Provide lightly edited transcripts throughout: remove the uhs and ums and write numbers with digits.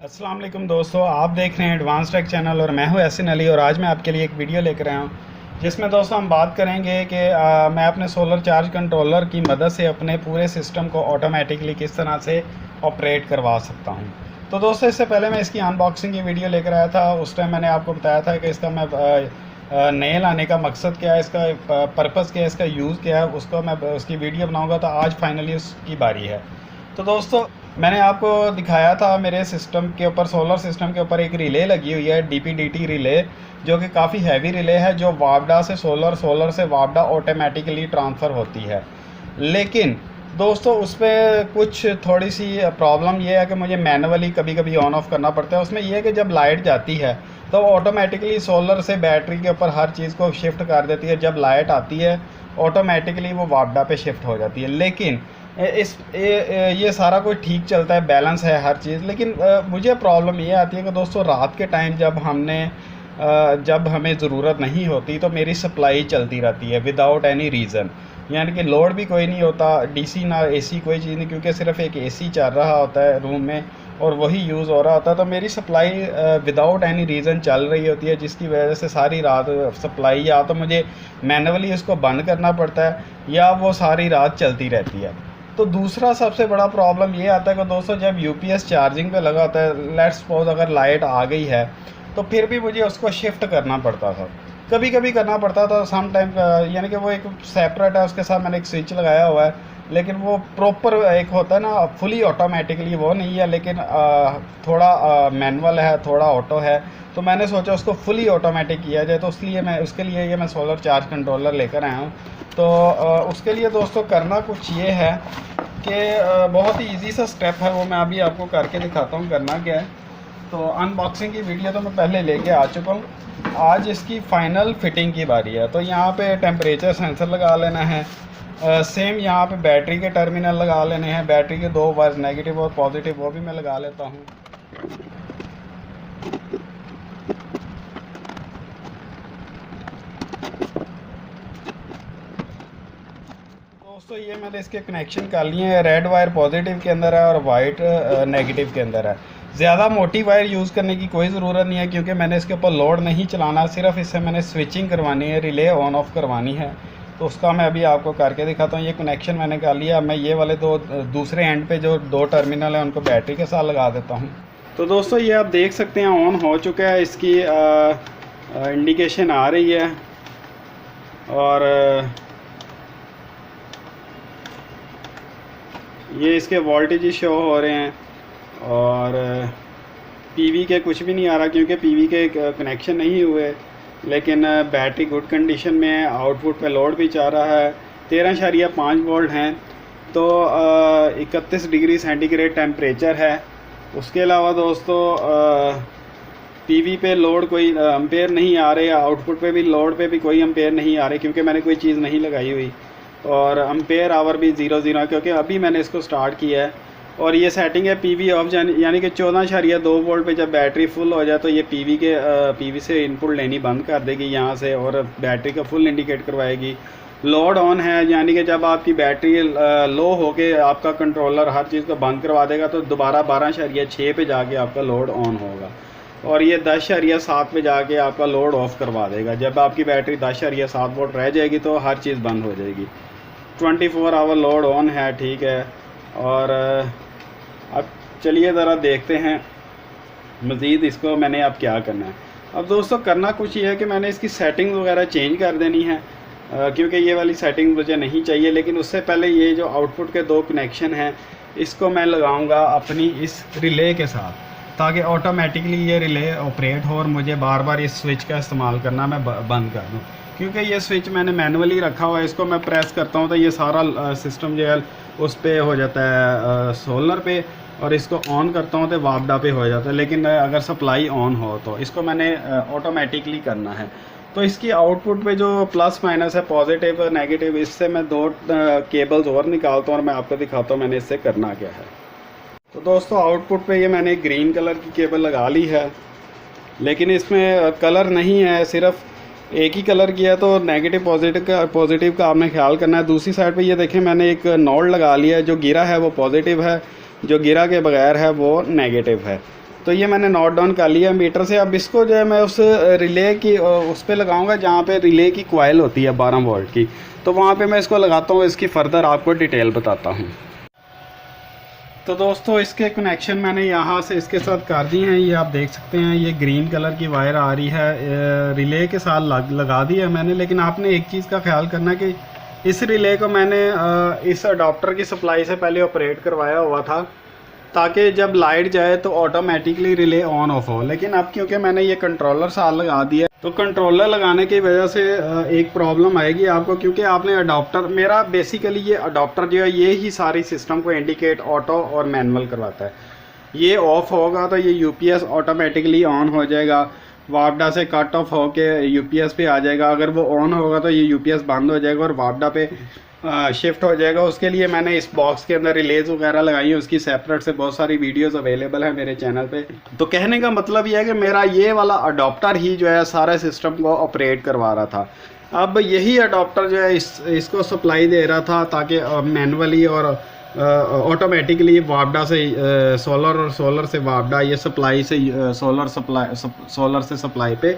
अस्सलाम वालेकुम दोस्तों, आप देख रहे हैं एडवांस टेक चैनल और मैं हूं यासिन अली। और आज मैं आपके लिए एक वीडियो लेकर आया हूं जिसमें दोस्तों हम बात करेंगे कि मैं अपने सोलर चार्ज कंट्रोलर की मदद से अपने पूरे सिस्टम को ऑटोमेटिकली किस तरह से ऑपरेट करवा सकता हूं। तो दोस्तों, इससे पहले मैं इसकी अनबॉक्सिंग की वीडियो लेकर आया था। उस टाइम मैंने आपको बताया था कि इसका मैं नए लाने का मकसद क्या है, इसका पर्पज़ क्या है, इसका यूज़ क्या है, उसको मैं उसकी वीडियो बनाऊँगा। तो आज फाइनली उसकी बारी है। तो दोस्तों, मैंने आपको दिखाया था मेरे सिस्टम के ऊपर, सोलर सिस्टम के ऊपर एक रिले लगी हुई है, डीपीडीटी रिले, जो कि काफ़ी हैवी रिले है, जो वापडा से सोलर, सोलर से वापडा ऑटोमेटिकली ट्रांसफ़र होती है। लेकिन दोस्तों, उस पर कुछ थोड़ी सी प्रॉब्लम ये है कि मुझे मैनुअली कभी कभी ऑन ऑफ करना पड़ता है। उसमें यह है कि जब लाइट जाती है तो ऑटोमेटिकली सोलर से बैटरी के ऊपर हर चीज़ को शिफ्ट कर देती है। जब लाइट आती है ऑटोमेटिकली वो वापडा पे शिफ्ट हो जाती है। लेकिन ये सारा कुछ ठीक चलता है, बैलेंस है हर चीज़। लेकिन मुझे प्रॉब्लम ये आती है कि दोस्तों, रात के टाइम जब हमें ज़रूरत नहीं होती तो मेरी सप्लाई चलती रहती है विदाउट एनी रीज़न। यानी कि लोड भी कोई नहीं होता, डीसी ना एसी, कोई चीज़ नहीं, क्योंकि सिर्फ एक एसी चल रहा होता है रूम में और वही यूज़ हो रहा होता है। तो मेरी सप्लाई विदाउट एनी रीज़न चल रही होती है, जिसकी वजह से सारी रात सप्लाई या तो मुझे मैनुअली उसको बंद करना पड़ता है या वो सारी रात चलती रहती है। तो दूसरा सबसे बड़ा प्रॉब्लम ये आता है कि दोस्तों, जब यूपीएस चार्जिंग पे लगा होता है, लेट्स सपोज अगर लाइट आ गई है तो फिर भी मुझे उसको शिफ्ट करना पड़ता था, कभी कभी करना पड़ता था सम टाइम। यानी कि वो एक सेपरेट है, उसके साथ मैंने एक स्विच लगाया हुआ है, लेकिन वो प्रॉपर एक होता है ना, फुली ऑटोमेटिकली वो नहीं है, लेकिन थोड़ा मैनुअल है, थोड़ा ऑटो है। तो मैंने सोचा उसको फुली ऑटोमेटिक किया जाए, तो उसके लिए ये मैं सोलर चार्ज कंट्रोलर लेकर आया हूँ। तो उसके लिए दोस्तों करना कुछ ये है कि बहुत ही इजी सा स्टेप है, वो मैं अभी आपको करके दिखाता हूँ करना क्या है। तो अनबॉक्सिंग की वीडियो तो मैं पहले लेके आ चुका हूँ, आज इसकी फ़ाइनल फिटिंग की बारी है। तो यहाँ पे टेम्परेचर सेंसर लगा लेना है, सेम यहाँ पे बैटरी के टर्मिनल लगा लेने हैं, बैटरी के दो वायर्स नेगेटिव और पॉजिटिव वो भी मैं लगा लेता हूँ। दोस्तों, ये मैंने इसके कनेक्शन कर लिए हैं, रेड वायर पॉजिटिव के अंदर है और वाइट नेगेटिव के अंदर है। ज़्यादा मोटी वायर यूज़ करने की कोई ज़रूरत नहीं है, क्योंकि मैंने इसके ऊपर लोड नहीं चलाना, सिर्फ इससे मैंने स्विचिंग करवानी है, रिले ऑन ऑफ करवानी है। तो उसका मैं अभी आपको करके दिखाता हूँ। ये कनेक्शन मैंने कर लिया। मैं ये वाले दूसरे एंड पे जो दो टर्मिनल हैं उनको बैटरी के साथ लगा देता हूँ। तो दोस्तों, ये आप देख सकते हैं ऑन हो चुका है, इसकी इंडिकेशन आ रही है और ये इसके वोल्टेज शो हो रहे हैं और पीवी के कुछ भी नहीं आ रहा, क्योंकि पीवी के कनेक्शन नहीं हुए। लेकिन बैटरी गुड कंडीशन में है, आउटपुट पे लोड भी जा रहा है, 13.5 वोल्ट हैं। तो 31 डिग्री सेंटीग्रेड टेम्परेचर है। उसके अलावा दोस्तों, पीवी पे लोड कोई एम्पेयर नहीं आ रहे, आउटपुट पे भी लोड पे भी कोई एम्पेयर नहीं आ रहे, क्योंकि मैंने कोई चीज़ नहीं लगाई हुई। और एम्पेयर आवर भी 0 है, क्योंकि अभी मैंने इसको स्टार्ट किया है। और ये सेटिंग है पीवी ऑफ, यानी कि 14.2 वोल्ट पे जब बैटरी फुल हो जाए तो ये पीवी से इनपुट लेनी बंद कर देगी यहाँ से और बैटरी का फुल इंडिकेट करवाएगी। लोड ऑन है, यानी कि जब आपकी बैटरी लो होके आपका कंट्रोलर हर चीज़ को बंद करवा देगा तो दोबारा 12.6 पे जाके आपका लोड ऑन होगा और ये 10.7 पे जाके आपका लोड ऑफ करवा देगा। जब आपकी बैटरी 10.7 वोल्ट रह जाएगी तो हर चीज़ बंद हो जाएगी। 24 आवर लोड ऑन है, ठीक है। और अब चलिए ज़रा देखते हैं मज़ीद इसको मैंने अब क्या करना है। अब दोस्तों, करना कुछ ये है कि मैंने इसकी सेटिंग वगैरह चेंज कर देनी है, क्योंकि ये वाली सेटिंग मुझे नहीं चाहिए। लेकिन उससे पहले ये जो आउटपुट के दो कनेक्शन हैं इसको मैं लगाऊंगा अपनी इस रिले के साथ, ताकि ऑटोमेटिकली ये रिले ऑपरेट हो और मुझे बार बार इस स्विच का इस्तेमाल करना मैं बंद कर दूँ। क्योंकि ये स्विच मैंने मैनुअली रखा हुआ है, इसको मैं प्रेस करता हूँ तो ये सारा सिस्टम जो है उस पर हो जाता है सोलर पे, और इसको ऑन करता हूँ तो वापडा पे हो जाता है। लेकिन अगर सप्लाई ऑन हो तो इसको मैंने ऑटोमेटिकली करना है। तो इसकी आउटपुट पे जो प्लस माइनस है, पॉजिटिव और नेगेटिव, इससे मैं दो केबल्स और निकालता हूँ और मैं आपको दिखाता हूँ मैंने इससे करना क्या है। तो दोस्तों, आउटपुट पे ये मैंने ग्रीन कलर की केबल लगा ली है, लेकिन इसमें कलर नहीं है, सिर्फ एक ही कलर किया है। तो नेगेटिव पॉजिटिव का आपने ख्याल करना है। दूसरी साइड पे ये देखें, मैंने एक नोड लगा लिया है, जो गिरा है वो पॉजिटिव है, जो गिरा के बगैर है वो नेगेटिव है। तो ये मैंने नोट डाउन कर लिया मीटर से। अब इसको जो है मैं उस रिले की उस पर लगाऊंगा जहाँ पे रिले की कॉइल होती है 12 वोल्ट की, तो वहाँ पे मैं इसको लगाता हूँ। इसकी फ़र्दर आपको डिटेल बताता हूँ। तो दोस्तों इसके कनेक्शन मैंने यहाँ से इसके साथ कर दिए हैं। ये आप देख सकते हैं, ये ग्रीन कलर की वायर आ रही है, रिले के साथ लगा दी है मैंने। लेकिन आपने एक चीज़ का ख्याल करना कि इस रिले को मैंने इस अडॉप्टर की सप्लाई से पहले ऑपरेट करवाया हुआ था, ताकि जब लाइट जाए तो ऑटोमेटिकली रिले ऑन ऑफ हो। लेकिन अब क्योंकि मैंने ये कंट्रोलर साथ लगा दिया, तो कंट्रोलर लगाने की वजह से एक प्रॉब्लम आएगी आपको, क्योंकि आपने अडॉप्टर, मेरा बेसिकली ये अडॉप्टर जो है ये ही सारी सिस्टम को इंडिकेट ऑटो और मैनुअल करवाता है। ये ऑफ होगा तो ये यूपीएस ऑटोमेटिकली ऑन हो जाएगा, वापडा से कट ऑफ होके यूपीएस पे आ जाएगा। अगर वो ऑन होगा तो ये यूपीएस बंद हो जाएगा और वापडा पे शिफ्ट हो जाएगा। उसके लिए मैंने इस बॉक्स के अंदर रिलेज वगैरह लगाई है, उसकी सेपरेट से बहुत सारी वीडियोस अवेलेबल है मेरे चैनल पे। तो कहने का मतलब ये है कि मेरा ये वाला अडॉप्टर ही जो है सारे सिस्टम को ऑपरेट करवा रहा था। अब यही अडॉप्टर जो है इसको सप्लाई दे रहा था, ताकि मैनुअली और ऑटोमेटिकली वापडा से सोलर और सोलर से वापडा, ये सप्लाई से सोलर से सप्लाई पे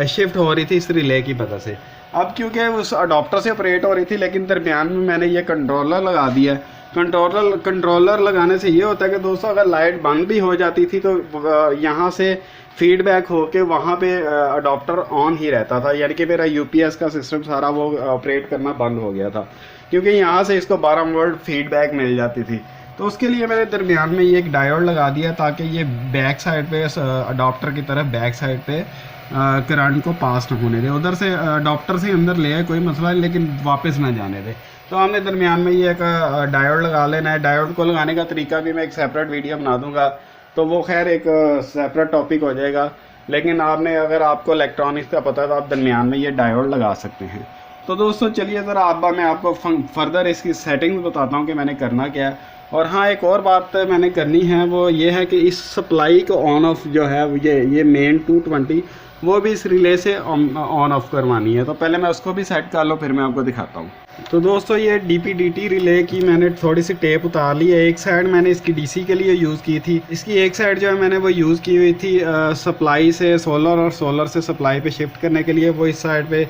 शिफ्ट हो रही थी इस रिले की वजह से। अब क्योंकि उस अडॉप्टर से ऑपरेट हो रही थी, लेकिन दरमियान में मैंने ये कंट्रोलर लगा दिया है। कंट्रोलर लगाने से ये होता है कि दोस्तों अगर लाइट बंद भी हो जाती थी तो यहाँ से फीडबैक होके वहाँ पे अडॉप्टर ऑन ही रहता था, यानी कि मेरा यूपीएस का सिस्टम सारा वो ऑपरेट करना बंद हो गया था, क्योंकि यहाँ से इसको 12 वोल्ट फीडबैक मिल जाती थी। तो उसके लिए मैंने दरमियान में ये एक डायोड लगा दिया, ताकि ये बैक साइड पे अडॉप्टर की तरफ बैक साइड पे करंट को पास न होने दे। उधर से अडॉप्टर से अंदर ले आए कोई मसला नहीं, लेकिन वापस ना जाने दे। तो हमने दरमियान में ये एक डायोड लगा लेना है। डायोड को लगाने का तरीका भी मैं एक सेपरेट वीडियो बना दूंगा, तो वो खैर एक सेपरेट टॉपिक हो जाएगा। लेकिन अगर आपको इलेक्ट्रॉनिक्स का पता है तो आप दरमियान में ये डायोड लगा सकते हैं। तो दोस्तों चलिए ज़रा मैं आपको फर्दर इसकी सेटिंग बताता हूँ कि मैंने करना क्या है। और हाँ, एक और बात मैंने करनी है, वो ये है कि इस सप्लाई को ऑन ऑफ जो है ये मेन 220 वो भी इस रिले से ऑन ऑफ करवानी है। तो पहले मैं उसको भी सेट कर लूँ, फिर मैं आपको दिखाता हूँ। तो दोस्तों ये DP-DT रिले की मैंने थोड़ी सी टेप उतार ली है। एक साइड मैंने इसकी DC के लिए यूज़ की थी, इसकी एक साइड जो है मैंने वो यूज़ की हुई थी सप्लाई से सोलर और सोलर से सप्लाई पे शिफ्ट करने के लिए। वो इस साइड पे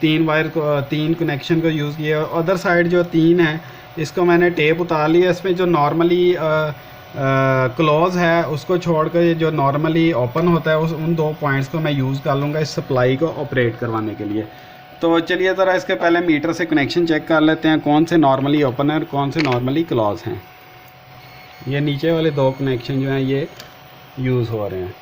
3 कनेक्शन को यूज़ किया। और अदर साइड जो 3 है इसको मैंने टेप उतार लिया। इसमें जो नॉर्मली क्लोज है उसको छोड़कर जो नॉर्मली ओपन होता है उन 2 पॉइंट्स को मैं यूज़ कर लूँगा इस सप्लाई को ऑपरेट करवाने के लिए। तो चलिए ज़रा इसके पहले मीटर से कनेक्शन चेक कर लेते हैं, कौन से नॉर्मली ओपन है और कौन से नॉर्मली क्लोज हैं। ये नीचे वाले 2 कनेक्शन जो हैं ये यूज़ हो रहे हैं,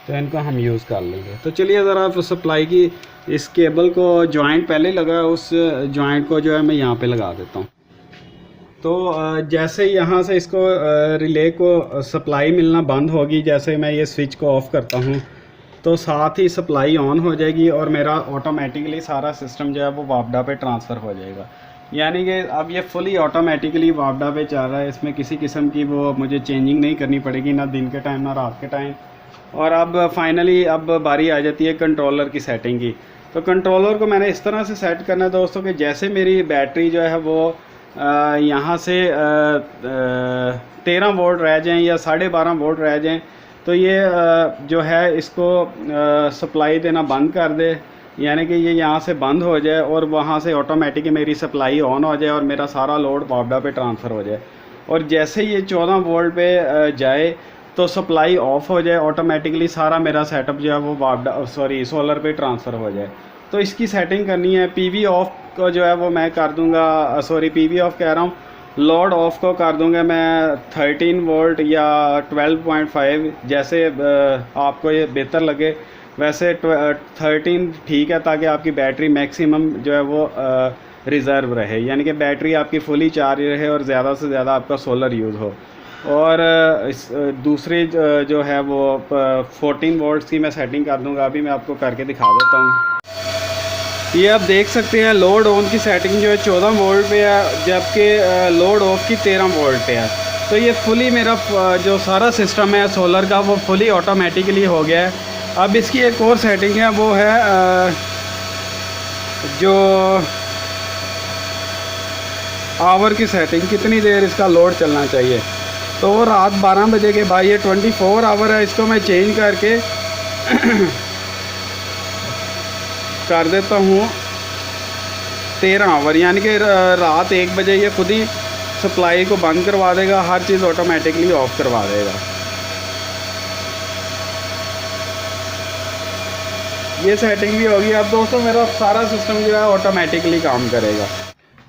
तो इनको हम यूज़ कर लेंगे। तो चलिए ज़रा सप्लाई की इस केबल को जॉइंट पहले लगा, उस जॉइंट को जो है मैं यहाँ पे लगा देता हूँ। तो जैसे यहाँ से इसको रिले को सप्लाई मिलना बंद होगी, जैसे मैं ये स्विच को ऑफ़ करता हूँ तो साथ ही सप्लाई ऑन हो जाएगी और मेरा ऑटोमेटिकली सारा सिस्टम जो है वो वापडा पे ट्रांसफ़र हो जाएगा। यानी कि अब ये फुली ऑटोमेटिकली वापडा पे चल रहा है, इसमें किसी किस्म की वो मुझे चेंजिंग नहीं करनी पड़ेगी, ना दिन के टाइम ना रात के टाइम। और अब फाइनली अब बारी आ जाती है कंट्रोलर की सेटिंग की। तो कंट्रोलर को मैंने इस तरह से सेट करना है दोस्तों कि जैसे मेरी बैटरी जो है वो यहाँ से 13 वोल्ट रह जाएं या 12.5 वोल्ट रह जाएं, तो ये जो है इसको सप्लाई देना बंद कर दे, यानी कि ये यहाँ से बंद हो जाए और वहाँ से ऑटोमेटिक मेरी सप्लाई ऑन हो जाए और मेरा सारा लोड वापडा पे ट्रांसफ़र हो जाए। और जैसे ये 14 वोल्ट पे जाए तो सप्लाई ऑफ हो जाए, ऑटोमेटिकली सारा मेरा सेटअप जो है वो सोलर पे ट्रांसफ़र हो जाए। तो इसकी सेटिंग करनी है। पीवी ऑफ को जो है वो मैं कर दूंगा, पीवी ऑफ कह रहा हूँ, लोड ऑफ को कर दूंगा मैं 13 वोल्ट या 12.5, जैसे आपको ये बेहतर लगे। वैसे 13 ठीक है, ताकि आपकी बैटरी मैक्सिमम जो है वो रिज़र्व रहे, यानी कि बैटरी आपकी फुली चार्ज रहे और ज़्यादा से ज़्यादा आपका सोलर यूज़ हो। और इस दूसरी जो है वो 14 वोल्ट्स की मैं सेटिंग कर दूंगा। अभी मैं आपको करके दिखा देता हूँ। ये आप देख सकते हैं लोड ऑन की सेटिंग जो है 14 वोल्ट पे है, जबकि लोड ऑफ की 13 वोल्ट पे है। तो ये फुली मेरा जो सारा सिस्टम है सोलर का वो फुली ऑटोमेटिकली हो गया है। अब इसकी एक और सेटिंग है, वो है जो आवर की सेटिंग, कितनी देर इसका लोड चलना चाहिए। तो रात 12 बजे के बाद ये 24 आवर है, इसको मैं चेंज करके कर देता हूँ 13 आवर, यानी कि रात 1 बजे ये खुद ही सप्लाई को बंद करवा देगा, हर चीज़ ऑटोमेटिकली ऑफ करवा देगा। ये सेटिंग भी होगी। अब दोस्तों मेरा सारा सिस्टम जो है ऑटोमेटिकली काम करेगा।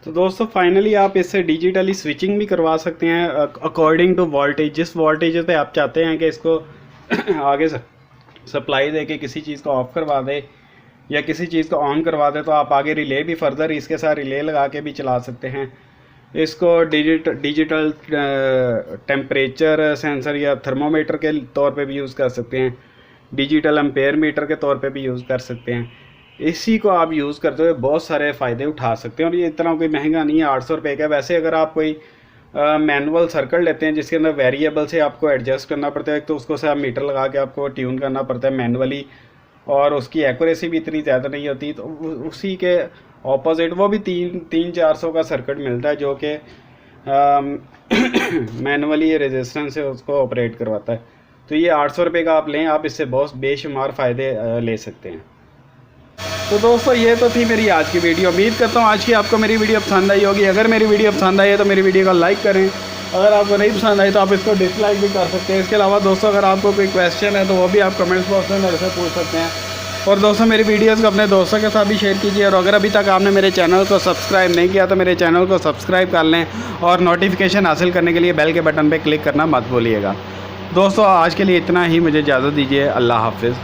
तो दोस्तों फाइनली आप इससे डिजिटली स्विचिंग भी करवा सकते हैं अकॉर्डिंग टू वोल्टेज। जिस वोल्टेज पे आप चाहते हैं कि इसको आगे सप्लाई दे के किसी चीज़ को ऑफ करवा दे या किसी चीज़ को ऑन करवा दे, तो आप आगे रिले भी फर्दर इसके साथ रिले लगा के भी चला सकते हैं। इसको डिजिटल टेम्परेचर सेंसर या थर्मोमीटर के तौर पे भी यूज़ कर सकते हैं, डिजिटल एम्पेयर मीटर के तौर पे भी यूज़ कर सकते हैं। इसी को आप यूज़ करते हुए बहुत सारे फ़ायदे उठा सकते हैं और ये इतना कोई महंगा नहीं है, 800 रुपये का। वैसे अगर आप कोई मैनुअल सर्किट लेते हैं जिसके अंदर वेरिएबल से आपको एडजस्ट करना पड़ता है, तो उसको से आप मीटर लगा के आपको ट्यून करना पड़ता है मैनुअली, और उसकी एक्यूरेसी भी इतनी ज़्यादा नहीं होती। तो उसी के ऑपोजिट वो भी 300-400 का सर्किट मिलता है जो कि मैनुअली रेजिस्टेंस से उसको ऑपरेट करवाता है। तो ये 800 रुपये का आप लें, आप इससे बहुत बेशुमार फ़ायदे ले सकते हैं। तो दोस्तों ये तो थी मेरी आज की वीडियो। उम्मीद करता हूँ आज की आपको मेरी वीडियो पसंद आई होगी। अगर मेरी वीडियो पसंद आई है तो मेरी वीडियो को लाइक करें, अगर आपको नहीं पसंद आई तो आप इसको डिसलाइक भी कर सकते हैं। इसके अलावा दोस्तों अगर आपको कोई क्वेश्चन है तो वो भी आप कमेंट्स बॉक्स में मेरे से पूछ सकते हैं। और दोस्तों मेरी वीडियोज़ को अपने दोस्तों के साथ भी शेयर कीजिए, और अगर अभी तक आपने मेरे चैनल को सब्सक्राइब नहीं किया तो मेरे चैनल को सब्सक्राइब कर लें, और नोटिफिकेशन हासिल करने के लिए बेल के बटन पर क्लिक करना मत भूलिएगा। दोस्तों आज के लिए इतना ही, मुझे इजाज़त दीजिए। अल्लाह हाफिज़।